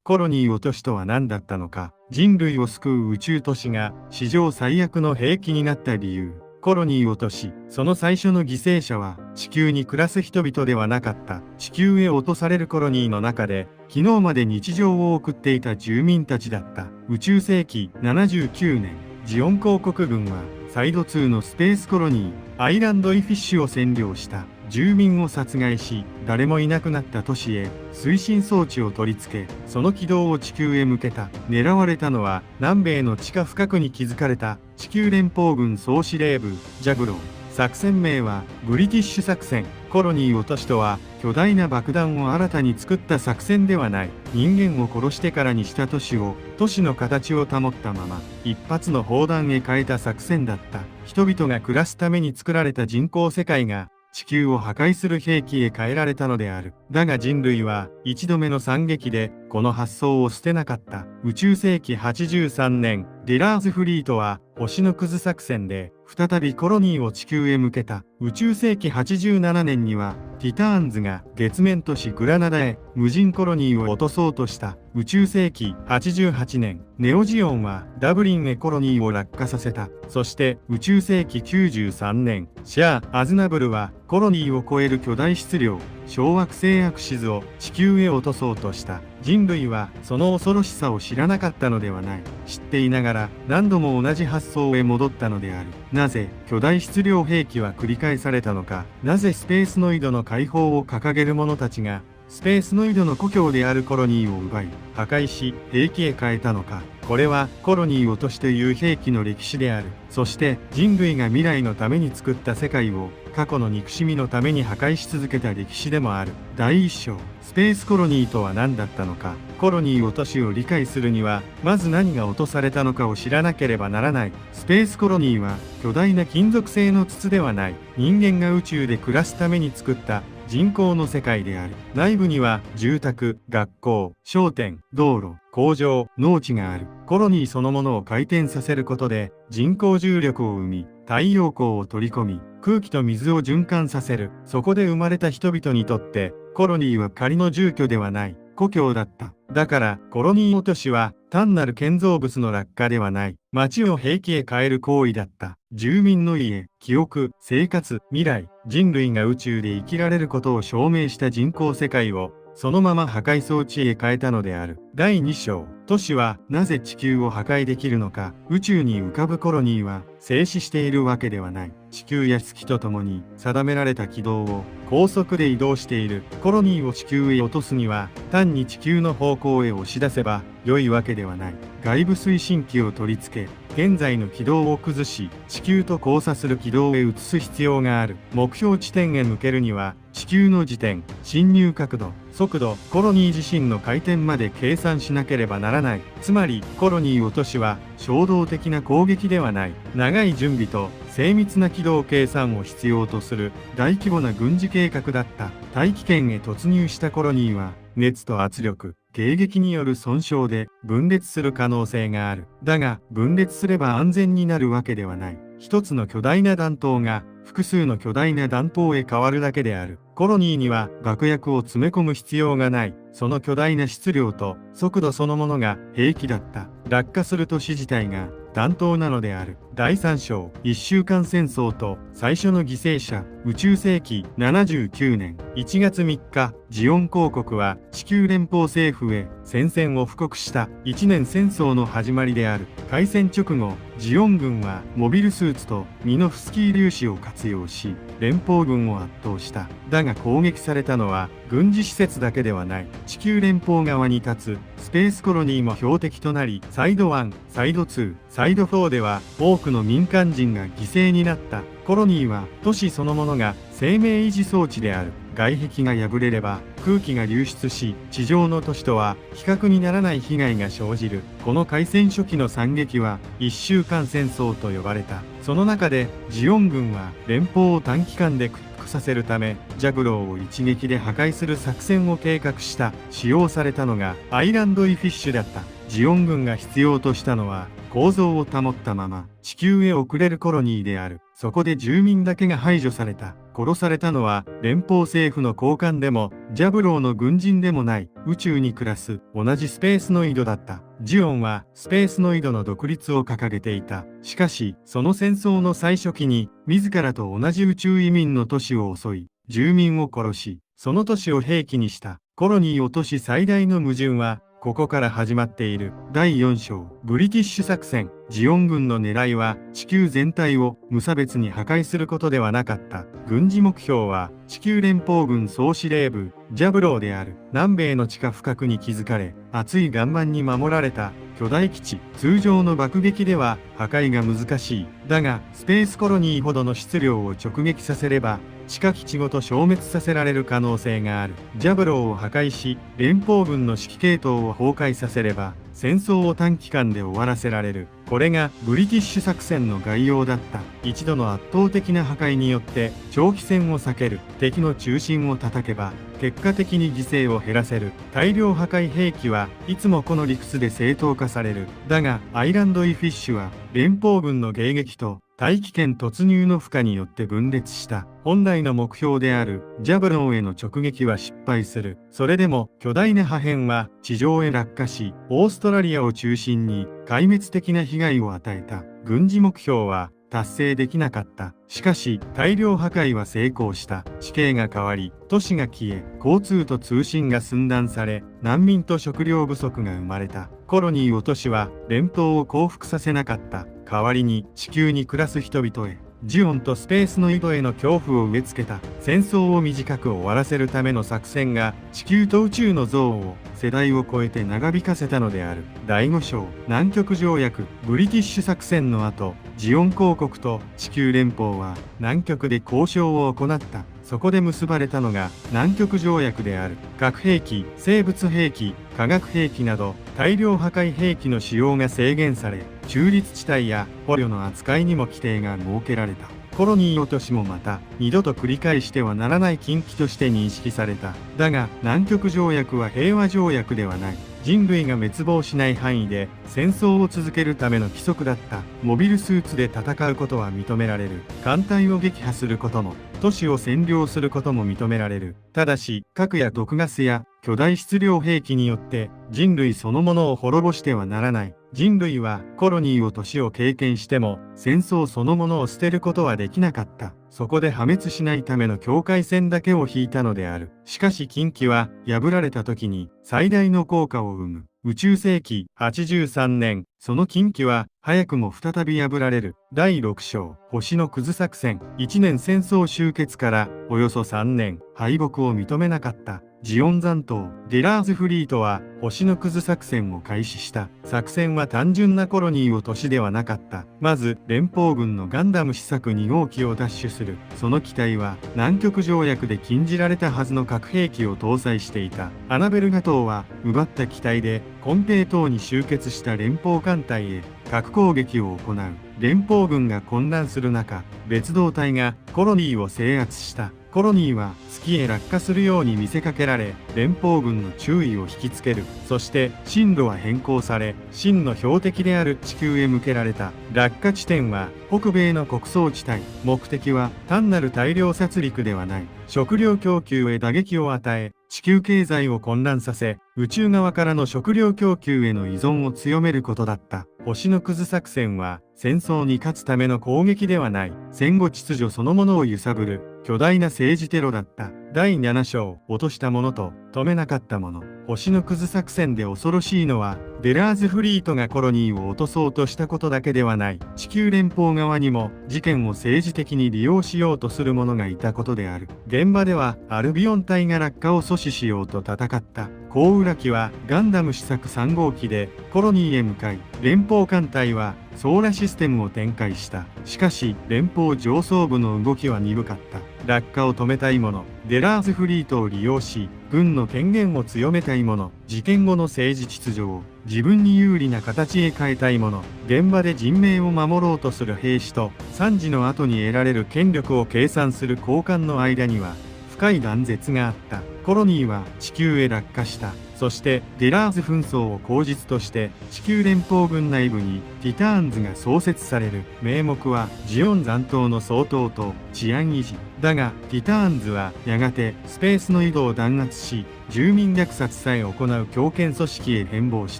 コロニー落としとは何だったのか。人類を救う宇宙都市が史上最悪の兵器になった理由。コロニー落とし、その最初の犠牲者は地球に暮らす人々ではなかった。地球へ落とされるコロニーの中で昨日まで日常を送っていた住民たちだった。宇宙世紀79年、ジオン公国軍はサイド2のスペースコロニー、アイランドイフィッシュを占領した。住民を殺害し、誰もいなくなった都市へ推進装置を取り付け、その軌道を地球へ向けた。狙われたのは南米の地下深くに築かれた地球連邦軍総司令部ジャグロー。作戦名はブリティッシュ作戦。コロニー落としとは巨大な爆弾を新たに作った作戦ではない。人間を殺してからにした都市を、都市の形を保ったまま一発の砲弾へ変えた作戦だった。人々が暮らすために作られた人工世界が地球を破壊する兵器へ変えられたのである。だが人類は一度目の惨劇でこの発想を捨てなかった。宇宙世紀83年、ディラーズフリートは星のくず作戦で再びコロニーを地球へ向けた。宇宙世紀87年にはティターンズが月面都市グラナダへ無人コロニーを落とそうとした。宇宙世紀88年、ネオジオンはダブリンへコロニーを落下させた。そして宇宙世紀93年、シャア・アズナブルはコロニーを超える巨大質量、小惑星アクシズを地球へ落とそうとした。人類はその恐ろしさを知らなかったのではない。知っていながら何度も同じ発想へ戻ったのである。なぜ巨大質量兵器は繰り返されたのか。なぜスペースノイドの解放を掲げる者たちがスペースノイドの故郷であるコロニーを奪い破壊し兵器へ変えたのか。これはコロニー落としという兵器の歴史である。そして人類が未来のために作った世界を過去の憎しみのために破壊し続けた歴史でもある。第一章、スペースコロニーとは何だったのか。コロニー落としを理解するにはまず何が落とされたのかを知らなければならない。スペースコロニーは巨大な金属製の筒ではない。人間が宇宙で暮らすために作った人工の世界である。内部には住宅、学校、商店、道路、工場、農地がある。コロニーそのものを回転させることで人工重力を生み、太陽光を取り込み、空気と水を循環させる。そこで生まれた人々にとってコロニーは仮の住居ではない、故郷だった。だからコロニー落としは単なる建造物の落下ではない、街を兵器へ変える行為だった。住民の家、記憶、生活、未来、人類が宇宙で生きられることを証明した人工世界をそのまま破壊装置へ変えたのである。第2章、都市はなぜ地球を破壊できるのか。宇宙に浮かぶコロニーは静止しているわけではない。地球や月とともに定められた軌道を高速で移動している。コロニーを地球へ落とすには単に地球の方向へ押し出せば良いわけではない。外部推進機を取り付け、現在の軌道を崩し地球と交差する軌道へ移す必要がある。目標地点へ向けるには地球の自転、進入角度、速度、コロニー自身の回転まで計算しなければならない。つまりコロニー落としは衝動的な攻撃ではない。長い準備と精密な軌道計算を必要とする大規模な軍事計画だった。大気圏へ突入したコロニーは熱と圧力、迎撃による損傷で分裂する可能性がある。だが分裂すれば安全になるわけではない。一つの巨大な弾頭が複数の巨大な弾頭へ変わるだけである。コロニーには爆薬を詰め込む必要がない。その巨大な質量と速度そのものが兵器だった。落下する都市自体が弾頭なのである。第3章、1週間戦争と最初の犠牲者。宇宙世紀79年1月3日、ジオン公国は地球連邦政府へ宣戦を布告した。1年戦争の始まりである。開戦直後、ジオン軍はモビルスーツとミノフスキー粒子を活用し連邦軍を圧倒した。だが攻撃されたのは軍事施設だけではない。地球連邦側に立つスペースコロニーも標的となり、サイド1、サイド2、サイド4では多くの民間人が犠牲になった。コロニーは都市そのものが生命維持装置である。外壁が破れれば空気が流出し、地上の都市とは比較にならない被害が生じる。この開戦初期の惨劇は1週間戦争と呼ばれた。その中でジオン軍は連邦を短期間で屈服させるためジャグローを一撃で破壊する作戦を計画した。使用されたのがアイランドイフィッシュだった。ジオン軍が必要としたのは構造を保ったまま地球へ送れるコロニーである。そこで住民だけが排除された。殺されたのは連邦政府の高官でもジャブローの軍人でもない宇宙に暮らす同じスペースノイドだった。ジオンはスペースノイドの独立を掲げていた。しかしその戦争の最初期に自らと同じ宇宙移民の都市を襲い住民を殺しその都市を兵器にしたコロニー落とし。最大の矛盾はここから始まっている。第4章ブリティッシュ作戦。ジオン軍の狙いは地球全体を無差別に破壊することではなかった。軍事目標は地球連邦軍総司令部ジャブローである。南米の地下深くに築かれ厚い岩盤に守られた巨大基地。通常の爆撃では破壊が難しい。だがスペースコロニーほどの質量を直撃させれば地下基地ごと消滅させられる可能性がある。ジャブローを破壊し連邦軍の指揮系統を崩壊させれば戦争を短期間で終わらせられる。これがブリティッシュ作戦の概要だった。一度の圧倒的な破壊によって長期戦を避ける。敵の中心を叩けば結果的に犠牲を減らせる。大量破壊兵器はいつもこの理屈で正当化される。だがアイランド・イ・フィッシュは連邦軍の迎撃と大気圏突入の負荷によって分裂した。本来の目標であるジャブローへの直撃は失敗する。それでも巨大な破片は地上へ落下しオーストラリアを中心に壊滅的な被害を与えた。軍事目標は達成できなかった。しかし大量破壊は成功した。地形が変わり都市が消え交通と通信が寸断され難民と食料不足が生まれた。コロニー落としは連邦を降伏させなかった。代わりに地球に暮らす人々へジオンとスペースノイドへの恐怖を植え付けた。戦争を短く終わらせるための作戦が地球と宇宙の憎悪を世代を超えて長引かせたのである。第5章南極条約。ブリティッシュ作戦の後ジオン公国と地球連邦は南極で交渉を行った。そこで結ばれたのが南極条約である。核兵器、生物兵器、化学兵器など大量破壊兵器の使用が制限され中立地帯や捕虜の扱いにも規定が設けられた。コロニー落としもまた二度と繰り返してはならない禁忌として認識された。だが南極条約は平和条約ではない。人類が滅亡しない範囲で戦争を続けるための規則だった。モビルスーツで戦うことは認められる。艦隊を撃破することも都市を占領することも認められる。ただし核や毒ガスや巨大質量兵器によって人類そのものを滅ぼしてはならない。人類はコロニー落としを経験しても戦争そのものを捨てることはできなかった。そこで破滅しないための境界線だけを引いたのである。しかし禁忌は破られた時に最大の効果を生む。宇宙世紀83年、その禁忌は早くも再び破られる。第6章星のくず作戦。1年戦争終結からおよそ3年、敗北を認めなかったジオン残党デラーズフリートは星のくず作戦を開始した。作戦は単純なコロニー落としではなかった。まず連邦軍のガンダム試作2号機を奪取する。その機体は南極条約で禁じられたはずの核兵器を搭載していた。アナベルガ島は奪った機体でコンペイ島に集結した連邦艦隊へ核攻撃を行う。連邦軍が混乱する中、別動隊がコロニーを制圧した。コロニーは月へ落下するように見せかけられ、連邦軍の注意を引きつける。そして進路は変更され、真の標的である地球へ向けられた。落下地点は北米の穀倉地帯。目的は単なる大量殺戮ではない。食料供給へ打撃を与え、地球経済を混乱させ、宇宙側からの食料供給への依存を強めることだった。星のくず作戦は戦争に勝つための攻撃ではない。戦後秩序そのものを揺さぶる巨大な政治テロだった。第7章落としたものと止めなかったもの。星のくず作戦で恐ろしいのはデラーズフリートがコロニーを落とそうとしたことだけではない。地球連邦側にも事件を政治的に利用しようとする者がいたことである。現場ではアルビオン隊が落下を阻止しようと戦った。コウウラ機はガンダム試作3号機でコロニーへ向かい、連邦艦隊はソーラシステムを展開した。しかし連邦上層部の動きは鈍かった。落下を止めたい者、デラーズフリートを利用し軍の権限を強めたい者、事件後の政治秩序を自分に有利な形へ変えたい者、現場で人命を守ろうとする兵士と惨事の後に得られる権力を計算する高官の間には深い断絶があった。コロニーは地球へ落下した。そしてデラーズ紛争を口実として地球連邦軍内部にティターンズが創設される。名目はジオン残党の掃討と治安維持。だがティターンズはやがてスペースノイドを弾圧し、住民虐殺さえ行う強権組織へ変貌し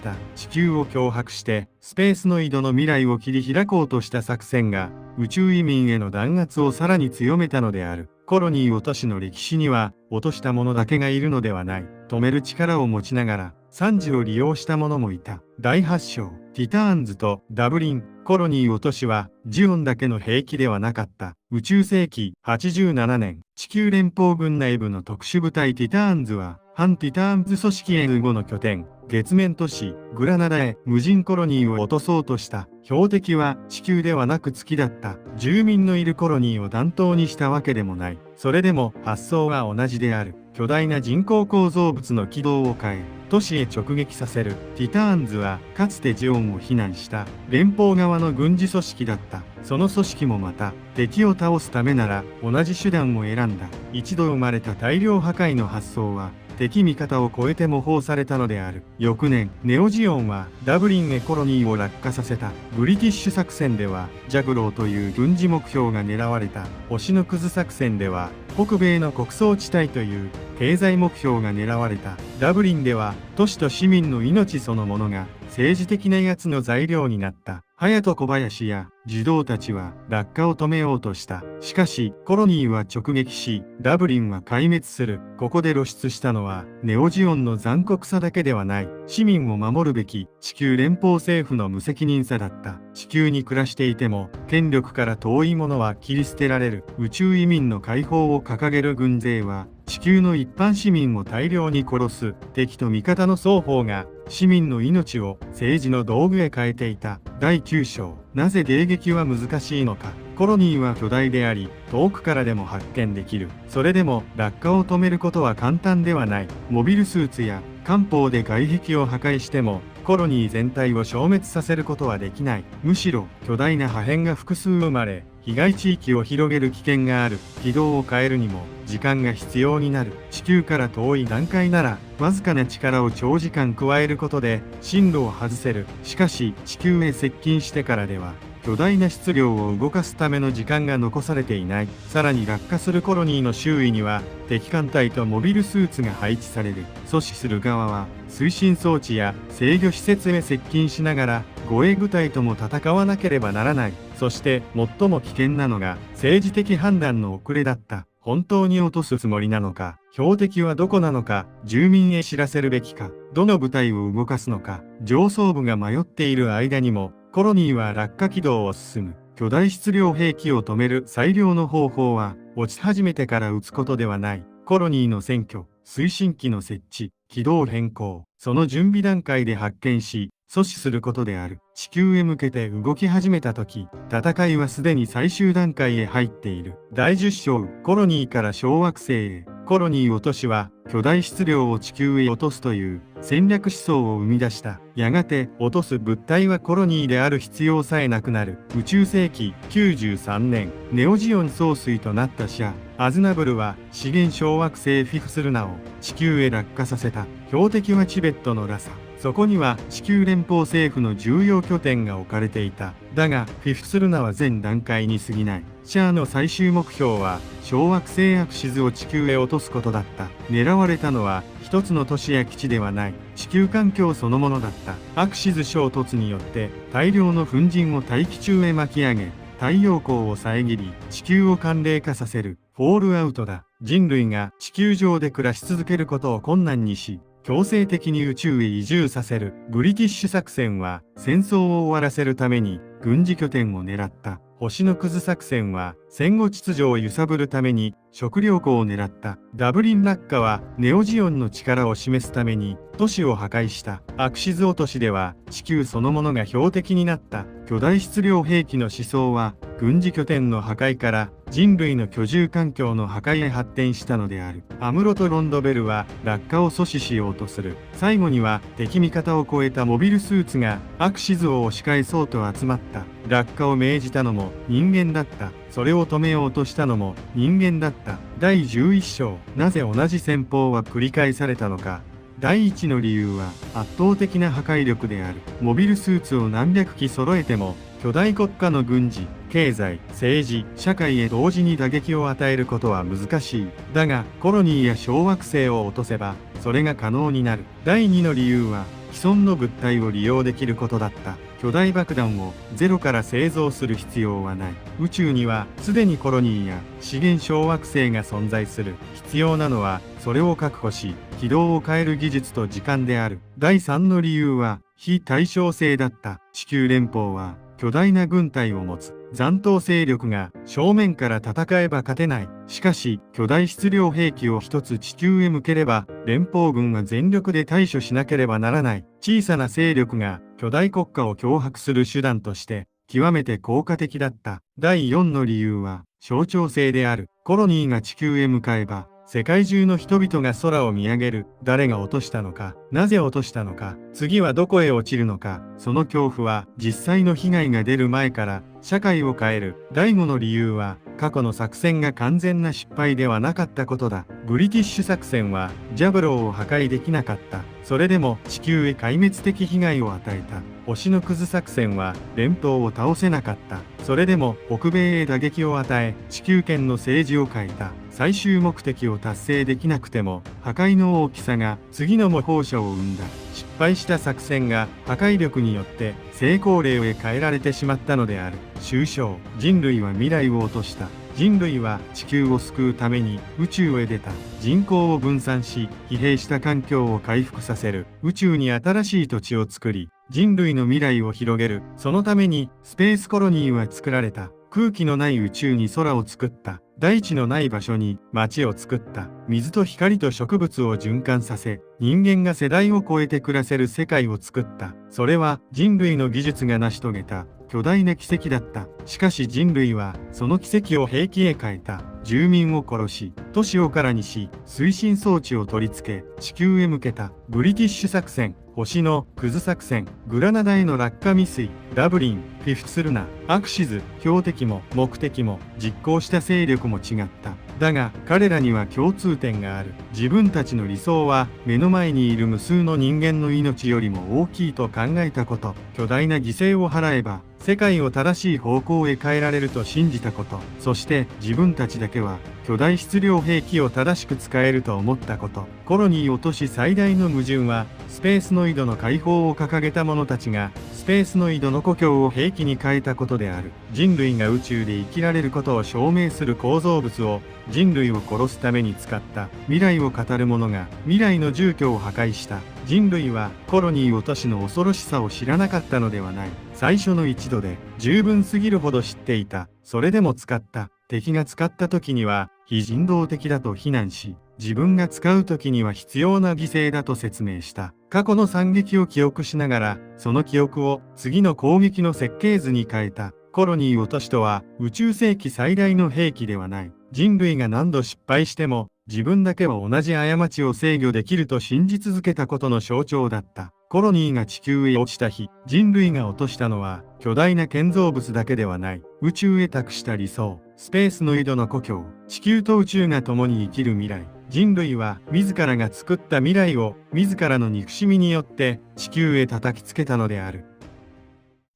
た。地球を脅迫してスペースノイドの未来を切り開こうとした作戦が宇宙移民への弾圧をさらに強めたのである。コロニー落としの歴史には落とした者だけがいるのではない。止める力を持ちながら惨事を利用した者もいた。第8章、ティターンズとダブリン。コロニー落としはジオンだけの兵器ではなかった。宇宙世紀87年、地球連邦軍内部の特殊部隊ティターンズは反ティターンズ組織 N5 の拠点、月面都市グラナダへ無人コロニーを落とそうとした。標的は地球ではなく月だった。住民のいるコロニーを弾頭にしたわけでもない。それでも発想は同じである。巨大な人工構造物の軌道を変え、都市へ直撃させる。ティターンズはかつてジオンを非難した連邦側の軍事組織だった。その組織もまた敵を倒すためなら同じ手段を選んだ。一度生まれた大量破壊の発想は敵味方を超えて模倣されたのである。翌年、ネオジオンはダブリンへコロニーを落下させた。ブリティッシュ作戦ではジャグローという軍事目標が狙われた。星のくず作戦では北米の穀倉地帯という経済目標が狙われた。ダブリンでは都市と市民の命そのものが政治的なやつの材料になった。隼人小林や児童たちは落下を止めようとした。しかしコロニーは直撃し、ダブリンは壊滅する。ここで露出したのはネオジオンの残酷さだけではない。市民を守るべき地球連邦政府の無責任さだった。地球に暮らしていても権力から遠い者は切り捨てられる。宇宙移民の解放を掲げる軍勢は地球の一般市民を大量に殺す。敵と味方の双方が市民の命を政治の道具へ変えていた。第9章、なぜ迎撃は難しいのか。コロニーは巨大であり、遠くからでも発見できる。それでも落下を止めることは簡単ではない。モビルスーツや艦砲で外壁を破壊してもコロニー全体を消滅させることはできない。むしろ巨大な破片が複数生まれ、被害地域を広げる危険がある。軌道を変えるにも時間が必要になる。地球から遠い段階ならわずかな力を長時間加えることで進路を外せる。しかし地球へ接近してからでは巨大な質量を動かすための時間が残されていない。さらに落下するコロニーの周囲には敵艦隊とモビルスーツが配置される。阻止する側は推進装置や制御施設へ接近しながら護衛部隊とも戦わなければならない。そして最も危険なのが政治的判断の遅れだった。本当に落とすつもりなのか、標的はどこなのか、住民へ知らせるべきか、どの部隊を動かすのか。上層部が迷っている間にもコロニーは落下軌道を進む。巨大質量兵器を止める最良の方法は落ち始めてから撃つことではない。コロニーの占拠、推進機の設置、軌道変更、その準備段階で発見し阻止することである。地球へ向けて動き始めた時、戦いはすでに最終段階へ入っている。第10章、コロニーから小惑星へ。コロニー落としは巨大質量を地球へ落とすという戦略思想を生み出した。やがて落とす物体はコロニーである必要さえなくなる。宇宙世紀93年、ネオジオン総帥となったシャアズナブルは資源小惑星フィフスルナを地球へ落下させた。標的はチベットのラサ。そこには地球連邦政府の重要拠点が置かれていた。だがフィフスルナは前段階に過ぎない。シャアの最終目標は小惑星アクシズを地球へ落とすことだった。狙われたのは一つの都市や基地ではない。地球環境そのものだった。アクシズ衝突によって大量の粉塵を大気中へ巻き上げ、太陽光を遮り地球を寒冷化させるフォールアウトだ。人類が地球上で暮らし続けることを困難にし、強制的に宇宙へ移住させる。ブリティッシュ作戦は戦争を終わらせるために軍事拠点を狙った。星のくず作戦は戦後秩序を揺さぶるために食糧庫を狙った。ダブリン落下はネオジオンの力を示すために都市を破壊した。アクシズ落としでは地球そのものが標的になった。巨大質量兵器の思想は軍事拠点の破壊から人類の居住環境の破壊へ発展したのである。アムロとロンドベルは落下を阻止しようとする。最後には敵味方を超えたモビルスーツがアクシズを押し返そうと集まった。落下を命じたのも人間だった。それを止めようとしたのも人間だった。第11章、なぜ同じ戦法は繰り返されたのか。第一の理由は圧倒的な破壊力である。モビルスーツを何百機揃えても巨大国家の軍事、経済、政治、社会へ同時に打撃を与えることは難しい。だがコロニーや小惑星を落とせばそれが可能になる。第2の理由は既存の物体を利用できることだった。巨大爆弾をゼロから製造する必要はない。宇宙にはすでにコロニーや資源小惑星が存在する。必要なのはそれを確保し軌道を変える技術と時間である。第3の理由は非対称性だった。地球連邦は巨大な軍隊を持つ。残党勢力が正面から戦えば勝てない。しかし巨大質量兵器を一つ地球へ向ければ連邦軍は全力で対処しなければならない。小さな勢力が巨大国家を脅迫する手段として極めて効果的だった。第4の理由は象徴性である。コロニーが地球へ向かえば世界中の人々が空を見上げる。誰が落としたのか、なぜ落としたのか、次はどこへ落ちるのか。その恐怖は実際の被害が出る前から社会を変える。第5の理由は過去の作戦が完全な失敗ではなかったことだ。ブリティッシュ作戦はジャブローを破壊できなかった。それでも地球へ壊滅的被害を与えた。星のくず作戦は連邦を倒せなかった。それでも北米へ打撃を与え地球圏の政治を変えた。最終目的を達成できなくても破壊の大きさが次の模倣者を生んだ。失敗した作戦が破壊力によって成功例へ変えられてしまったのである。終章、人類は未来を落とした。人類は地球を救うために宇宙へ出た。人口を分散し疲弊した環境を回復させる。宇宙に新しい土地を作り人類の未来を広げる。そのためにスペースコロニーは作られた。空気のない宇宙に空を作った。大地のない場所に町を作った。水と光と植物を循環させ、人間が世代を超えて暮らせる世界を作った。それは人類の技術が成し遂げた巨大な奇跡だった。しかし人類はその奇跡を兵器へ変えた。住民を殺し、都市を空にし、推進装置を取り付け、地球へ向けた。ブリティッシュ作戦、星のくず作戦、グラナダへの落下未遂、ダブリン、フィフスルナ、アクシズ、標的も目的も実行した勢力も違った。だが彼らには共通点がある。自分たちの理想は目の前にいる無数の人間の命よりも大きいと考えたこと。巨大な犠牲を払えば世界を正しい方向へ変えられると信じたこと。そして自分たちだけは巨大質量兵器を正しく使えると思ったこと。コロニーを落とし最大の矛盾はスペースノイドの解放を掲げた者たちがスペースノイドの故郷を兵器に変えたことである。人類が宇宙で生きられることを証明する構造物を人類を殺すために使った。未来を語る者が未来の住居を破壊した。人類はコロニー落としの恐ろしさを知らなかったのではない。最初の一度で十分すぎるほど知っていた。それでも使った。敵が使った時には非人道的だと非難し、自分が使う時には必要な犠牲だと説明した。過去の惨劇を記憶しながら、その記憶を次の攻撃の設計図に変えた。コロニー落としとは宇宙世紀最大の兵器ではない。人類が何度失敗しても自分だけは同じ過ちを制御できると信じ続けたことの象徴だった。コロニーが地球へ落ちた日、人類が落としたのは巨大な建造物だけではない。宇宙へ託した理想、スペースノイドの故郷、地球と宇宙が共に生きる未来。人類は自らが作った未来を自らの憎しみによって地球へ叩きつけたのである。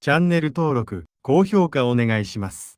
チャンネル登録、高評価お願いします。